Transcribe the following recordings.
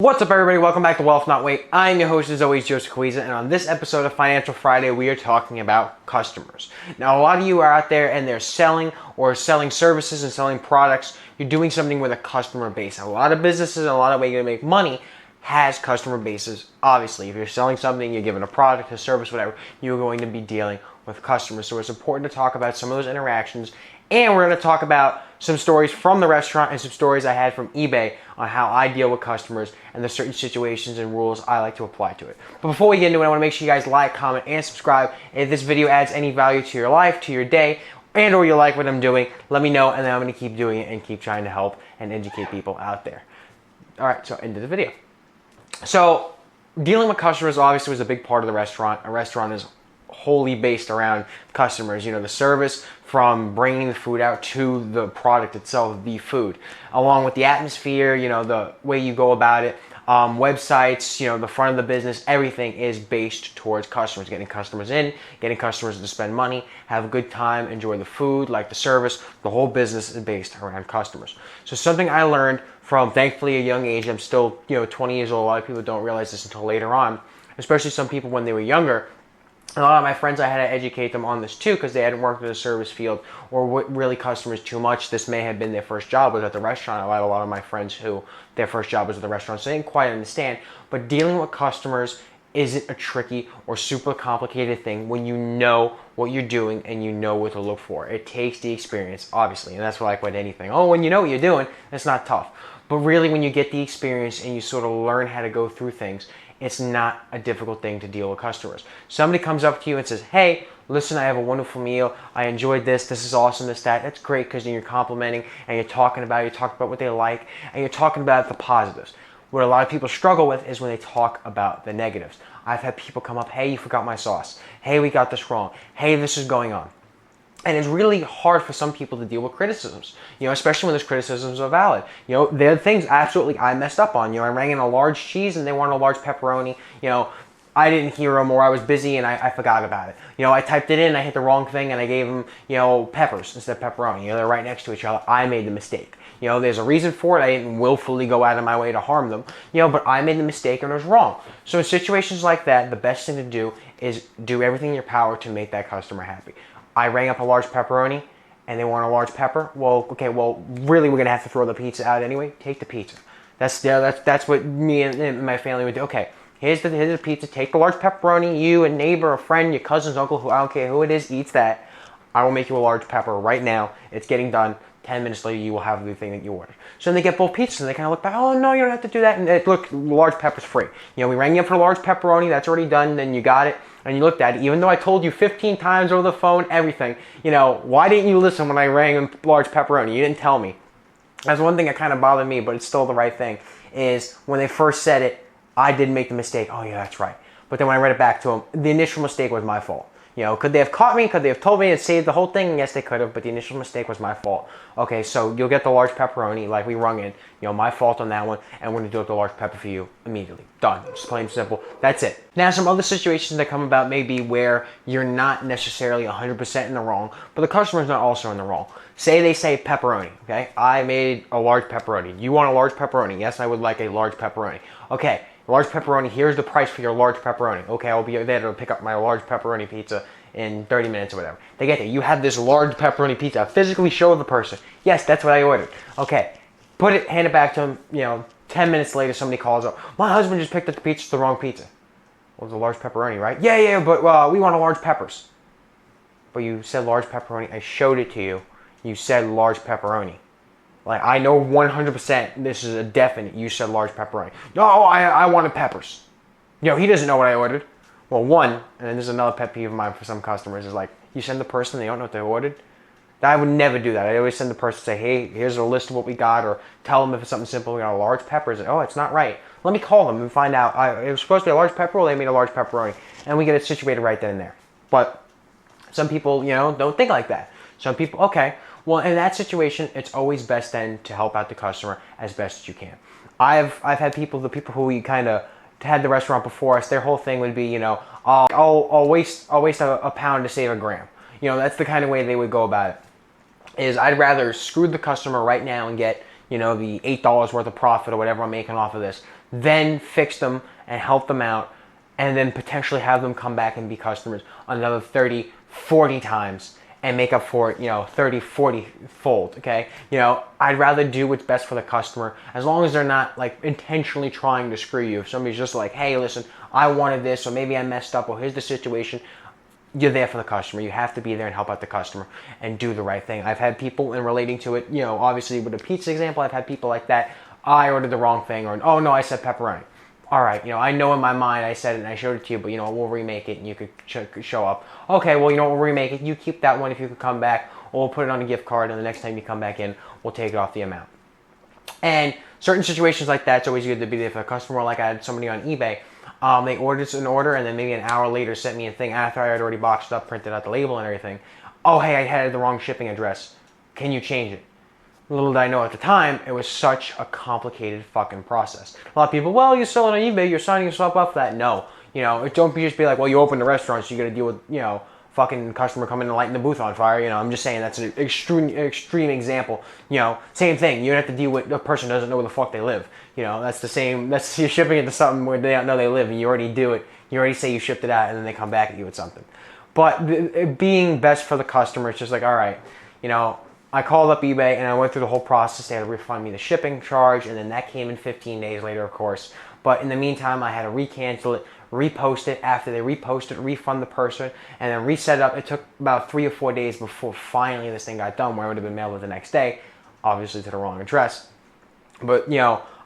What's up, everybody? Welcome back to Wealth Not Wait. I'm your host, as always, Joseph Caquiza, and on this episode of Financial Friday, we are talking about customers. Now, a lot of you are out there and they're selling services and selling products. You're doing something with a customer base. A lot of businesses and a lot of ways to make money has customer bases. Obviously, if you're selling something, you're giving a product, a service, whatever, you're going to be dealing with customers. So it's important to talk about some of those interactions, and we're going to talk about some stories from the restaurant and some stories I had from eBay on how I deal with customers and the certain situations and rules I like to apply to it. But before we get into it, I want to make sure you guys like, comment, and subscribe. And if this video adds any value to your life, to your day, and or you like what I'm doing, let me know, and then I'm going to keep doing it and keep trying to help and educate people out there. All right, so into the video. So dealing with customers obviously was a big part of the restaurant. A restaurant is wholly based around customers, the service from bringing the food out to the product itself, the food, along with the atmosphere, the way you go about it, websites, the front of the business, everything is based towards customers, getting customers in, getting customers to spend money, have a good time, enjoy the food, like the service. The whole business is based around customers. So something I learned from, thankfully, a young age. I'm still, 20 years old. A lot of people don't realize this until later on, especially some people when they were younger. A lot of my friends, I had to educate them on this too, because they hadn't worked in the service field or really customers too much. This may have been their first job was at the restaurant. I had a lot of my friends who their first job was at the restaurant, so they didn't quite understand. But dealing with customers isn't a tricky or super complicated thing when you know what you're doing and you know what to look for. It takes the experience, obviously, and that's like with anything. When you know what you're doing, it's not tough. But really, when you get the experience and you sort of learn how to go through things, it's not a difficult thing to deal with customers. Somebody comes up to you and says, hey, listen, I have a wonderful meal. I enjoyed this. This is awesome, this, that. That's great, because then you're complimenting and you're talking about what they like, and you're talking about the positives. What a lot of people struggle with is when they talk about the negatives. I've had people come up, hey, you forgot my sauce. Hey, we got this wrong. Hey, this is going on. And it's really hard for some people to deal with criticisms, especially when those criticisms are valid. There are things absolutely I messed up on. I rang in a large cheese and they wanted a large pepperoni. I didn't hear them, or I was busy and I forgot about it. I typed it in, I hit the wrong thing, and I gave them, peppers instead of pepperoni. They're right next to each other. I made the mistake. There's a reason for it. I didn't willfully go out of my way to harm them, but I made the mistake and it was wrong. So in situations like that, the best thing to do is do everything in your power to make that customer happy. I rang up a large pepperoni and they want a large pepper. Really, we're going to have to throw the pizza out anyway. Take the pizza. That's what me and my family would do. Okay, here's the pizza. Take the large pepperoni. You, a neighbor, a friend, your cousin's uncle, who I don't care who it is, eats that. I will make you a large pepper right now. It's getting done. 10 minutes later, you will have the thing that you ordered. So then they get both pizzas and they kind of look back, oh, no, you don't have to do that. And look, large pepper's free. We rang you up for a large pepperoni. That's already done. Then you got it. And you looked at it. Even though I told you 15 times over the phone, everything, why didn't you listen when I rang in large pepperoni? You didn't tell me. That's one thing that kind of bothered me, but it's still the right thing, is when they first said it, I did make the mistake. Oh, yeah, that's right. But then when I read it back to them, the initial mistake was my fault. Could they have caught me? Could they have told me and saved the whole thing? Yes, they could have, but the initial mistake was my fault. Okay, so you'll get the large pepperoni like we rung in. My fault on that one, and we're going to do up the large pepper for you immediately. Done. Just plain and simple. That's it. Now, some other situations that come about may be where you're not necessarily 100% in the wrong, but the customer's not also in the wrong. Say they say pepperoni, okay? I made a large pepperoni. You want a large pepperoni? Yes, I would like a large pepperoni. Okay. Large pepperoni, here's the price for your large pepperoni. Okay, I'll be there to pick up my large pepperoni pizza in 30 minutes or whatever. They get there. You have this large pepperoni pizza. Physically show the person. Yes, that's what I ordered. Okay, hand it back to them. 10 minutes later, somebody calls up. My husband just picked up the pizza. It's the wrong pizza. Well, it's a large pepperoni, right? Yeah, but we want a large peppers. But you said large pepperoni. I showed it to you. You said large pepperoni. Like, I know 100% this is a definite. You said large pepperoni. No, I wanted peppers. He doesn't know what I ordered. Well, one, and then there's another pet peeve of mine for some customers, is like, you send the person, they don't know what they ordered. I would never do that. I always send the person, say, hey, here's a list of what we got, or tell them if it's something simple, we got a large pepper. Oh, it's not right. Let me call them and find out. It was supposed to be a large pepper, or they made a large pepperoni. And we get it situated right then and there. But some people, don't think like that. Some people, okay. Well, in that situation, it's always best then to help out the customer as best as you can. I've had people, the people who we kind of had the restaurant before us, their whole thing would be, I'll waste a pound to save a gram. That's the kind of way they would go about it. Is I'd rather screw the customer right now and get, the $8 worth of profit or whatever I'm making off of this, then fix them and help them out, and then potentially have them come back and be customers another 30, 40 times and make up for it, 30, 40 fold, okay? I'd rather do what's best for the customer as long as they're not like intentionally trying to screw you. If somebody's just like, hey, listen, I wanted this, or maybe I messed up, or here's the situation, you're there for the customer. You have to be there and help out the customer and do the right thing. I've had people, in relating to it, obviously with the pizza example, I've had people like that. I ordered the wrong thing, or, oh no, I said pepperoni. All right, I know in my mind I said it and I showed it to you, but we'll remake it and you could show up. Okay, well, we'll remake it. You keep that one if you could come back, or we'll put it on a gift card, and the next time you come back in, we'll take it off the amount. And certain situations like that, it's always good to be there for a customer. Like I had somebody on eBay, they ordered an order, and then maybe an hour later sent me a thing after I had already boxed up, printed out the label and everything. Oh, hey, I had the wrong shipping address. Can you change it? Little did I know at the time, it was such a complicated fucking process. A lot of people, well, you sell it on eBay, you're signing yourself up for that. No. Don't just be like, well, you opened a restaurant, so you got to deal with, fucking customer coming and lighting the booth on fire. I'm just saying that's an extreme example. Same thing. You don't have to deal with a person who doesn't know where the fuck they live. That's the same. That's, you're shipping it to something where they don't know they live, and you already do it. You already say you shipped it out, and then they come back at you with something. But being best for the customer, it's just like, all right, I called up eBay and I went through the whole process. They had to refund me the shipping charge, and then that came in 15 days later, of course. But in the meantime, I had to recancel it, repost it. After they repost it, refund the person, and then reset it up. It took about 3 or 4 days before finally this thing got done, where it would have been mailed the next day, obviously to the wrong address. But,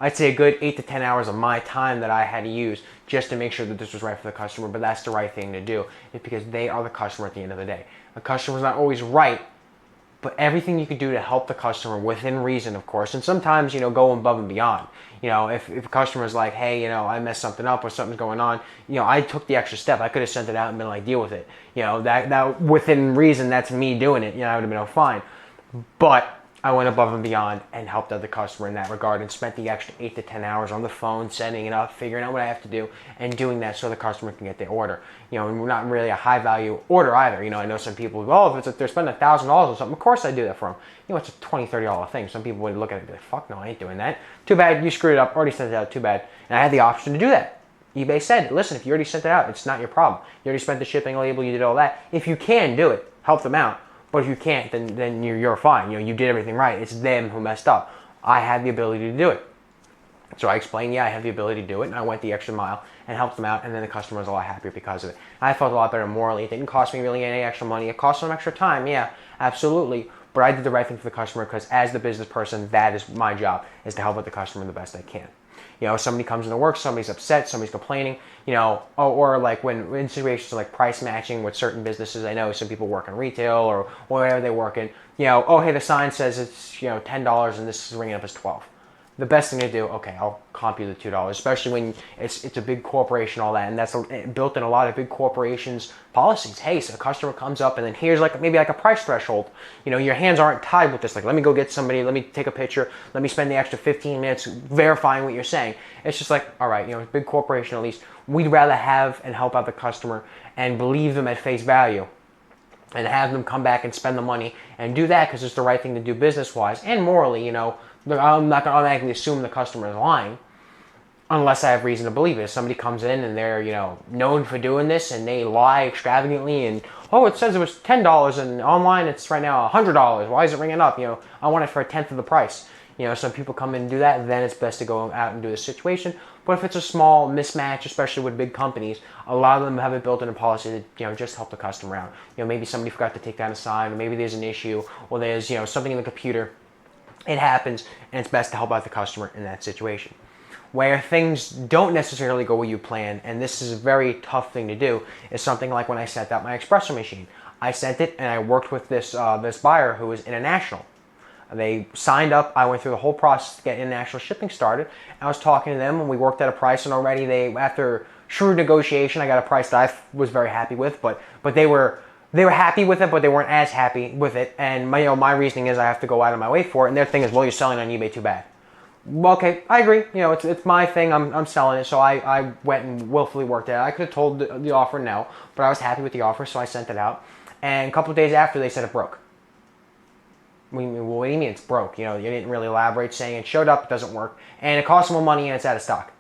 I'd say a good 8 to 10 hours of my time that I had to use just to make sure that this was right for the customer. But that's the right thing to do. It's because they are the customer at the end of the day. The customer's not always right, but everything you can do to help the customer within reason, of course. And sometimes, go above and beyond. If a customer's like, hey, I messed something up or something's going on, I took the extra step. I could have sent it out and been like, deal with it. That within reason, that's me doing it. I would have been fine. But I went above and beyond and helped out the customer in that regard, and spent the extra 8 to 10 hours on the phone, setting it up, figuring out what I have to do, and doing that so the customer can get their order. And we're not really a high value order either. I know some people, if they're spending $1,000 or something, of course I do that for them. It's a $20, $30 thing. Some people would look at it and be like, fuck no, I ain't doing that. Too bad, you screwed it up, already sent it out, too bad. And I had the option to do that. eBay said, listen, if you already sent it out, it's not your problem. You already spent the shipping label, you did all that. If you can do it, help them out. But if you can't, then you're fine. You did everything right. It's them who messed up. I had the ability to do it. So I explained, I have the ability to do it, and I went the extra mile and helped them out, and then the customer was a lot happier because of it. I felt a lot better morally. It didn't cost me really any extra money. It cost them extra time, yeah, absolutely. But I did the right thing for the customer, because as the business person, that is my job, is to help out the customer the best I can. Somebody comes into work, somebody's upset, somebody's complaining, or like when in situations like price matching with certain businesses. I know some people work in retail or whatever they work in, oh, hey, the sign says it's, $10 and this is ringing up as 12. The best thing to do, okay, I'll comp you the $2, especially when it's a big corporation, all that, and that's built in a lot of big corporations' policies. Hey, so a customer comes up, and then here's maybe a price threshold. Your hands aren't tied with this. Like, let me go get somebody, let me take a picture, let me spend the extra 15 minutes verifying what you're saying. It's just like, all right, big corporation at least, we'd rather have and help out the customer and believe them at face value, and have them come back and spend the money and do that because it's the right thing to do business-wise and morally. I'm not going to automatically assume the customer is lying unless I have reason to believe it. If somebody comes in and they're, known for doing this, and they lie extravagantly and, oh, it says it was $10 and online it's right now $100. Why is it ringing up? I want it for a tenth of the price. Some people come in and do that, then it's best to go out and do the situation. But if it's a small mismatch, especially with big companies, a lot of them have it built in a policy to, just help the customer out. Maybe somebody forgot to take down a sign, or maybe there's an issue, or there's, something in the computer. It happens, and it's best to help out the customer in that situation. Where things don't necessarily go where you plan, and this is a very tough thing to do, is something like when I sent out my espresso machine. I sent it, and I worked with this buyer who was international. They signed up. I went through the whole process to get international shipping started. I was talking to them, and we worked out a price, and already after shrewd negotiation, I got a price that I was very happy with, but they were happy with it, but they weren't as happy with it. And my reasoning is I have to go out of my way for it. And their thing is, well, you're selling on eBay, too bad. Well, okay, I agree. It's my thing. I'm selling it. So I went and willfully worked it out. I could have told the offer no, but I was happy with the offer, so I sent it out. And a couple of days after, they said it broke. What do you mean it's broke? You didn't really elaborate, saying it showed up, it doesn't work, and it costs more money and it's out of stock.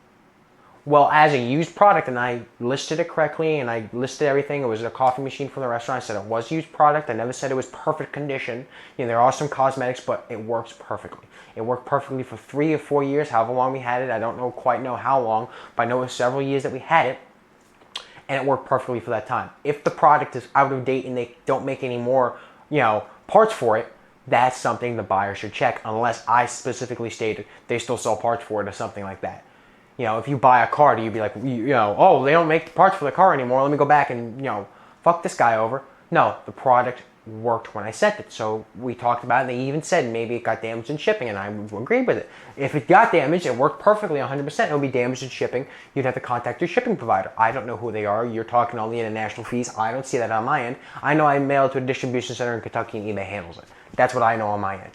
Well, as a used product, and I listed it correctly, and I listed everything. It was a coffee machine from the restaurant. I said it was used product. I never said it was perfect condition. There are some cosmetics, but it works perfectly. It worked perfectly for 3 or 4 years, however long we had it. I don't quite know how long, but I know it was several years that we had it, and it worked perfectly for that time. If the product is out of date and they don't make any more, parts for it, that's something the buyer should check, unless I specifically stated they still sell parts for it or something like that. If you buy a car, do you be like, oh, they don't make parts for the car anymore, let me go back and, fuck this guy over? No, the product worked when I sent it. So we talked about it, and they even said maybe it got damaged in shipping, and I agreed with it. If it got damaged, it worked perfectly 100%, it would be damaged in shipping. You'd have to contact your shipping provider. I don't know who they are. You're talking all the international fees. I don't see that on my end. I know I mail it to a distribution center in Kentucky, and eBay handles it. That's what I know on my end.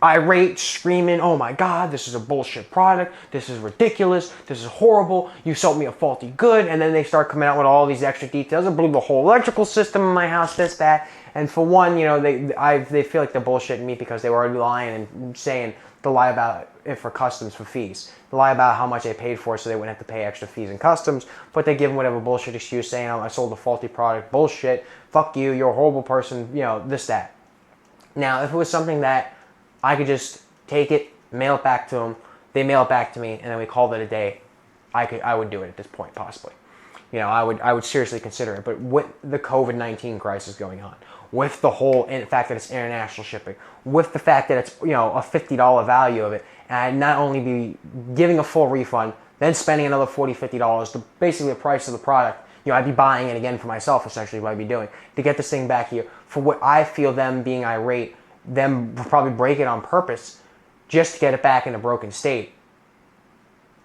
Irate, screaming, oh my God, this is a bullshit product, this is ridiculous, this is horrible, you sold me a faulty good, and then they start coming out with all these extra details. I blew the whole electrical system in my house, this, that, and for one, they feel like they're bullshitting me because they were already lying and saying to lie about it for customs for fees. They lie about how much they paid for it so they wouldn't have to pay extra fees and customs, but they give them whatever bullshit excuse saying, oh, I sold a faulty product, bullshit, fuck you, you're a horrible person, this, that. Now, if it was something that I could just take it, mail it back to them, they mail it back to me, and then we called it a day, I would do it at this point, possibly. I would seriously consider it. But with the COVID-19 crisis going on, with the whole fact that it's international shipping, with the fact that it's a $50 value of it, and I'd not only be giving a full refund, then spending another $40, $50 to basically the price of the product, I'd be buying it again for myself, essentially, what I'd be doing, to get this thing back here for what I feel them being irate, them probably break it on purpose just to get it back in a broken state.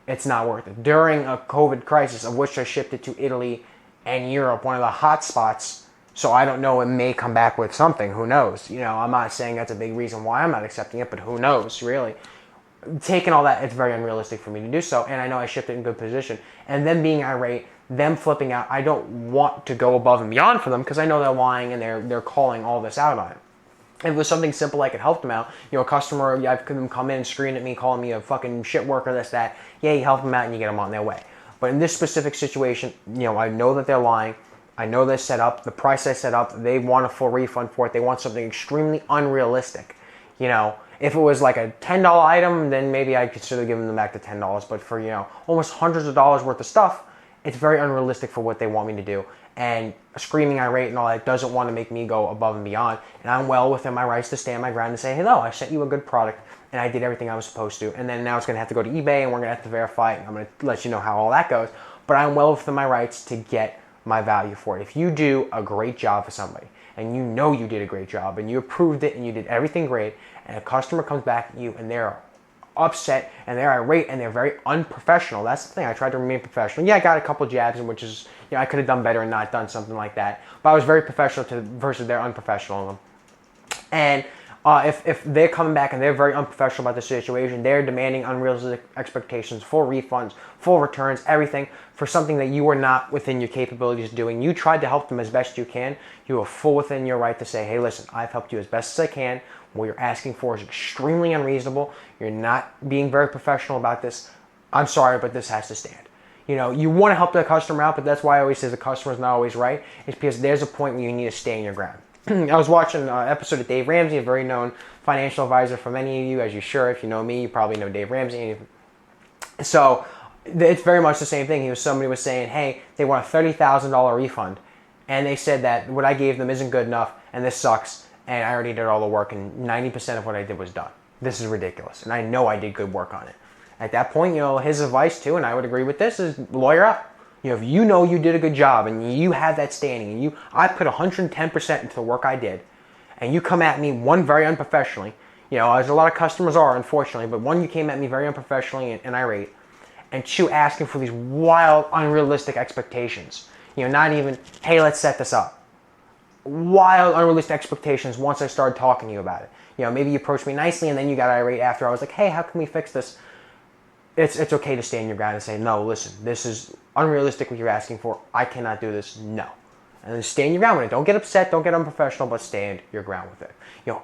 It's not worth it. During a COVID crisis, of which I shipped it to Italy and Europe, one of the hot spots, so I don't know, it may come back with something, who knows? I'm not saying that's a big reason why I'm not accepting it, but who knows, really. Taking all that, it's very unrealistic for me to do so, and I know I shipped it in good position. And them being irate, them flipping out, I don't want to go above and beyond for them because I know they're lying and they're calling all this out on it. If it was something simple, I could help them out. A customer, I've them come in and scream at me, calling me a fucking shit worker, this, that. Yeah, you help them out and you get them on their way. But in this specific situation, I know that they're lying. I know they're set up. The price I set up, they want a full refund for it. They want something extremely unrealistic. If it was like a $10 item, then maybe I'd consider giving them back the $10. But for, almost hundreds of dollars worth of stuff, it's very unrealistic for what they want me to do. And screaming irate and all that doesn't want to make me go above and beyond. And I'm well within my rights to stand my ground and say, hey, no, I sent you a good product and I did everything I was supposed to. And then now it's going to have to go to eBay and we're going to have to verify it. And I'm going to let you know how all that goes. But I'm well within my rights to get my value for it. If you do a great job for somebody and you did a great job and you approved it and you did everything great, and a customer comes back at you and they're upset and they're irate and they're very unprofessional. That's the thing. I tried to remain professional. Yeah, I got a couple jabs, which is, I could have done better and not done something like that. But I was very professional versus they're unprofessional. And if they're coming back and they're very unprofessional about the situation, they're demanding unrealistic expectations, full refunds, full returns, everything for something that you are not within your capabilities of doing. You tried to help them as best you can. You are full within your right to say, hey, listen, I've helped you as best as I can. What you're asking for is extremely unreasonable. You're not being very professional about this. I'm sorry, but this has to stand. You want to help the customer out, but that's why I always say the customer's not always right. It's because there's a point where you need to stand your ground. I was watching an episode of Dave Ramsey, a very known financial advisor for many of you, as if you know me, you probably know Dave Ramsey. So it's very much the same thing. Somebody was saying, hey, they want a $30,000 refund. And they said that what I gave them isn't good enough, and this sucks, and I already did all the work, and 90% of what I did was done. This is ridiculous, and I know I did good work on it. At that point, his advice too, and I would agree with this, is lawyer up. If you know you did a good job and you have that standing, and I put 110% into the work I did, and you come at me, one, very unprofessionally, as a lot of customers are, unfortunately, but one, you came at me very unprofessionally and irate, and two, asking for these wild, unrealistic expectations. Not even, hey, let's set this up. Wild, unrealistic expectations once I started talking to you about it. Maybe you approached me nicely and then you got irate after. I was like, hey, how can we fix this? It's okay to stand your ground and say, no, listen, this is unrealistic what you're asking for. I cannot do this. No. And then stand your ground with it. Don't get upset, don't get unprofessional, but stand your ground with it.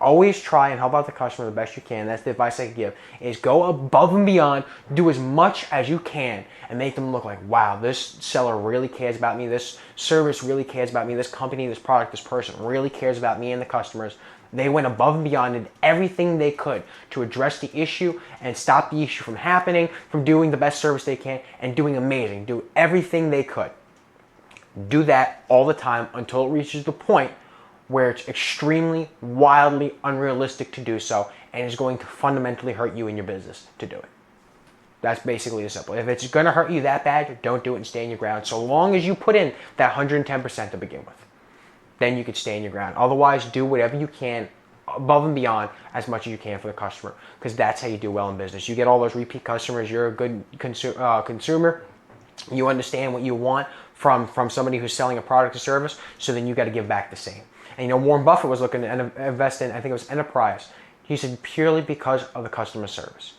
Always try and help out the customer the best you can. That's the advice I can give, is go above and beyond, do as much as you can, and make them look like, wow, this seller really cares about me, this service really cares about me, this company, this product, this person really cares about me and the customers. They went above and beyond and did everything they could to address the issue and stop the issue from happening, from doing the best service they can, and doing amazing. Do everything they could. Do that all the time until it reaches the point where it's extremely, wildly unrealistic to do so and is going to fundamentally hurt you in your business to do it. That's basically the simple. If it's going to hurt you that bad, don't do it and stand your ground. So long as you put in that 110% to begin with, then you can stand your ground. Otherwise, do whatever you can above and beyond as much as you can for the customer, because that's how you do well in business. You get all those repeat customers. You're a good consumer. You understand what you want from somebody who's selling a product or service, so then you got to give back the same. And Warren Buffett was looking to invest in, I think it was Enterprise. He said purely because of the customer service.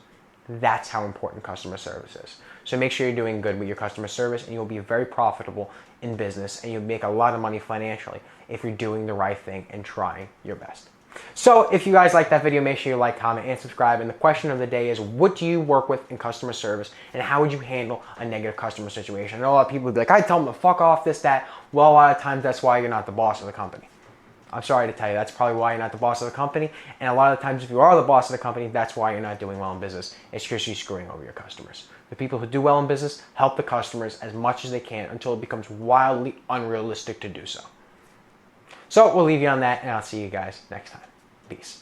That's how important customer service is. So make sure you're doing good with your customer service, and you'll be very profitable in business, and you'll make a lot of money financially if you're doing the right thing and trying your best. So if you guys like that video, make sure you like, comment, and subscribe. And the question of the day is, what do you work with in customer service, and how would you handle a negative customer situation? I know a lot of people would be like, I tell them to fuck off, this, that. Well, a lot of times that's why you're not the boss of the company. I'm sorry to tell you, that's probably why you're not the boss of the company. And a lot of times if you are the boss of the company, that's why you're not doing well in business. It's because you're screwing over your customers. The people who do well in business help the customers as much as they can until it becomes wildly unrealistic to do so. So we'll leave you on that, and I'll see you guys next time. Peace.